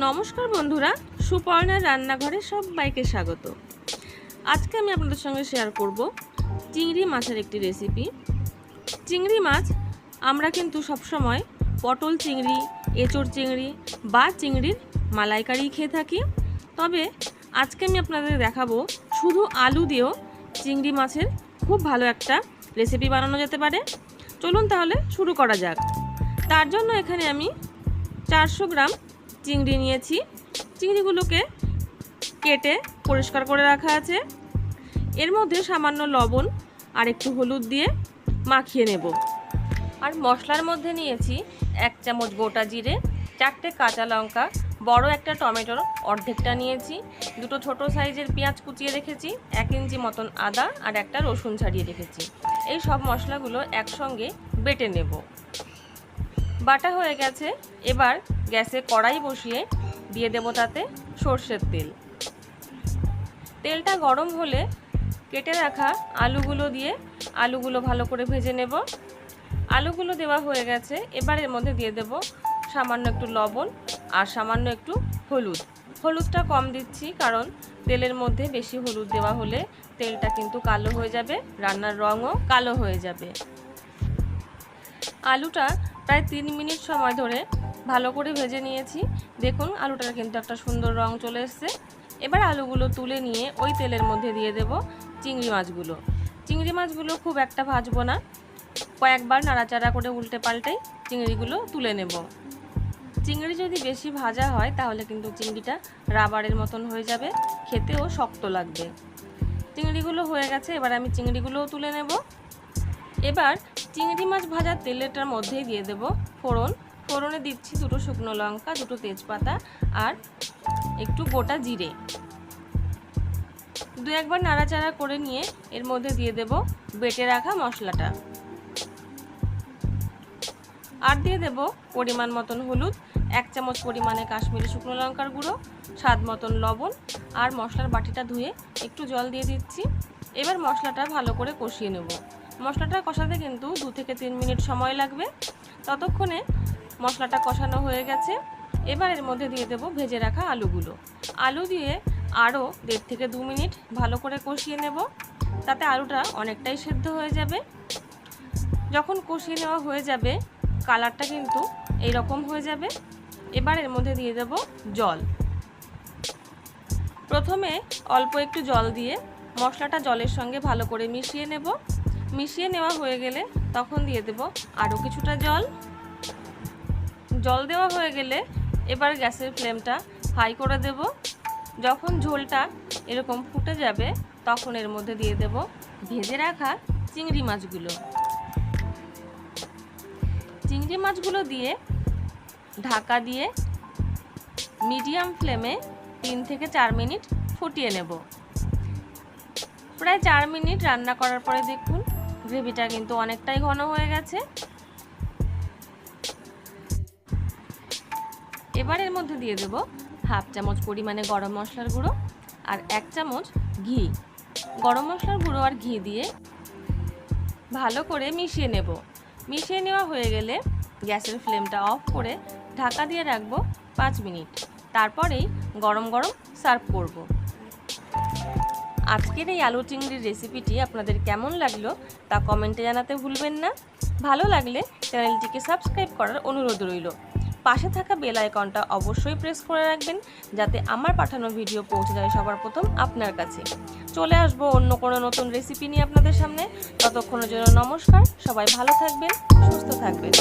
নমস্কার বন্ধুরা, সুপর্ণার রান্নাঘরে সবাইকে স্বাগত। আজকে আমি আপনাদের সঙ্গে শেয়ার করব চিংড়ি মাছের একটি রেসিপি। চিংড়ি মাছ আমরা কিন্তু সবসময় পটল চিংড়ি, এঁচোড় চিংড়ি বা চিংড়ির মালাইকারি খেয়ে থাকি। তবে আজকে আমি আপনাদের দেখাবো শুধু আলু দিয়েও চিংড়ি মাছের খুব ভালো একটা রেসিপি বানানো যেতে পারে। চলুন তাহলে শুরু করা যাক। তার জন্য এখানে আমি 400 গ্রাম চিংড়ি নিয়েছি। চিংড়িগুলোকে কেটে পরিষ্কার করে রাখা আছে। এর মধ্যে সামান্য লবণ আর একটু হলুদ দিয়ে মাখিয়ে নেব। আর মশলার মধ্যে নিয়েছি 1 চামচ গোটা জিরে, 4টে কাঁচা লঙ্কা, বড় একটা টমেটোর অর্ধেকটা নিয়েছি, 2টো ছোট সাইজের পেঁয়াজ কুচিয়ে রেখেছি, 1 ইঞ্চি মতন আদা আর একটা রসুন ছাড়িয়ে রেখেছি। এই সব মশলাগুলো একসঙ্গে বেটে নেব। বাটা হয়ে গেছে। এবার গ্যাসে কড়াই বসিয়ে দিয়ে দেব তাতে সর্ষের তেল। তেলটা গরম হলে কেটে রাখা আলুগুলো দিয়ে আলুগুলো ভালো করে ভেজে নেব। আলুগুলো দেওয়া হয়ে গেছে। এবার এর মধ্যে দিয়ে দেব সামান্য একটু লবণ আর সামান্য একটু হলুদ। হলুদটা কম দিচ্ছি কারণ তেলের মধ্যে বেশি হলুদ দেওয়া হলে তেলটা কিন্তু কালো হয়ে যাবে, রান্নার রঙও কালো হয়ে যাবে। আলুটা প্রায় 3 মিনিট সময় ধরে ভালো করে ভেজে নিয়েছি। দেখুন আলুটার কিন্তু একটা সুন্দর রং চলে এসেছে। এবার আলুগুলো তুলে নিয়ে ওই তেলের মধ্যে দিয়ে দেব চিংড়ি মাছগুলো। চিংড়ি মাছগুলো খুব একটা ভাজবো না, কয়েকবার নাড়াচাড়া করে উল্টে পাল্টাই চিংড়িগুলো তুলে নেব। চিংড়ি যদি বেশি ভাজা হয় তাহলে কিন্তু চিংড়িটা রাবারের মতন হয়ে যাবে, খেতেও শক্ত লাগবে। চিংড়িগুলো হয়ে গেছে। এবার আমি চিংড়িগুলোও তুলে নেব। এবার চিংড়ি মাছ ভাজার তেলটার মধ্যেই দিয়ে দেব ফোড়ন। ফোড়নে দিচ্ছি 2টো শুকনো লঙ্কা, 2টো তেজপাতা আর একটু গোটা জিরে। 2-1বার নাড়াচাড়া করে নিয়ে এর মধ্যে দিয়ে দেব বেটে রাখা মশলাটা। আর দিয়ে দেব পরিমাণ মতন হলুদ, 1 চামচ পরিমাণে কাশ্মীরি শুকনো লঙ্কার গুঁড়ো, স্বাদ মতন লবণ আর মশলার বাটিটা ধুয়ে একটু জল দিয়ে দিচ্ছি। এবার মশলাটা ভালো করে কষিয়ে নেব। মশলাটা কষাতে কিন্তু 2 থেকে 3 মিনিট সময় লাগবে। ততক্ষণে মশলাটা কষানো হয়ে গেছে। এবার এর মধ্যে দিয়ে দেব ভেজে রাখা আলুগুলো। আলু দিয়ে আরও 1.5 থেকে 2 মিনিট ভালো করে কষিয়ে নেব। তাতে আলুটা অনেকটাই সেদ্ধ হয়ে যাবে। যখন কষিয়ে নেওয়া হয়ে যাবে কালারটা কিন্তু এই রকম হয়ে যাবে। এবার এর মধ্যে দিয়ে দেব জল। প্রথমে অল্প একটু জল দিয়ে মশলাটা জলের সঙ্গে ভালো করে মিশিয়ে নেব। মিশিয়ে নেওয়া হয়ে গেলে তখন দিয়ে দেব আরও কিছুটা জল। জল দেওয়া হয়ে গেলে এবার গ্যাসের ফ্লেমটা হাই করে দেব। যখন ঝোলটা এরকম ফুটে যাবে তখন এর মধ্যে দিয়ে দেব ভেজে রাখা চিংড়ি মাছগুলো। চিংড়ি মাছগুলো দিয়ে ঢাকা দিয়ে মিডিয়াম ফ্লেমে 3 থেকে 4 মিনিট ফুটিয়ে নেব। প্রায় 4 মিনিট রান্না করার পরে দেখুন গ্রেভিটা কিন্তু অনেকটাই ঘন হয়ে গেছে। এবার এর মধ্যে দিয়ে দেব 1/2 চামচ পরিমাণে গরম মশলার গুঁড়ো আর 1 চামচ ঘি। গরম মশলার গুঁড়ো আর ঘি দিয়ে ভালো করে মিশিয়ে নেব। মিশিয়ে নেওয়া হয়ে গেলে গ্যাসের ফ্লেমটা অফ করে ঢাকা দিয়ে রাখবো 5 মিনিট। তারপরেই গরম গরম সার্ভ করব। আজকের এই আলু চিংড়ির রেসিপিটি আপনাদের কেমন লাগলো তা কমেন্টে জানাতে ভুলবেন না। ভালো লাগলে চ্যানেলটিকে সাবস্ক্রাইব করার অনুরোধ রইল। পাশে থাকা বেল আইকনটা অবশ্যই প্রেস করে রাখবেন যাতে আমার পাঠানো ভিডিও পৌঁছে যায় সবার প্রথম আপনার কাছে। চলে আসবো অন্য কোনো নতুন রেসিপি নিয়ে আপনাদের সামনে। ততক্ষণের জন্য নমস্কার। সবাই ভালো থাকবেন, সুস্থ থাকবেন।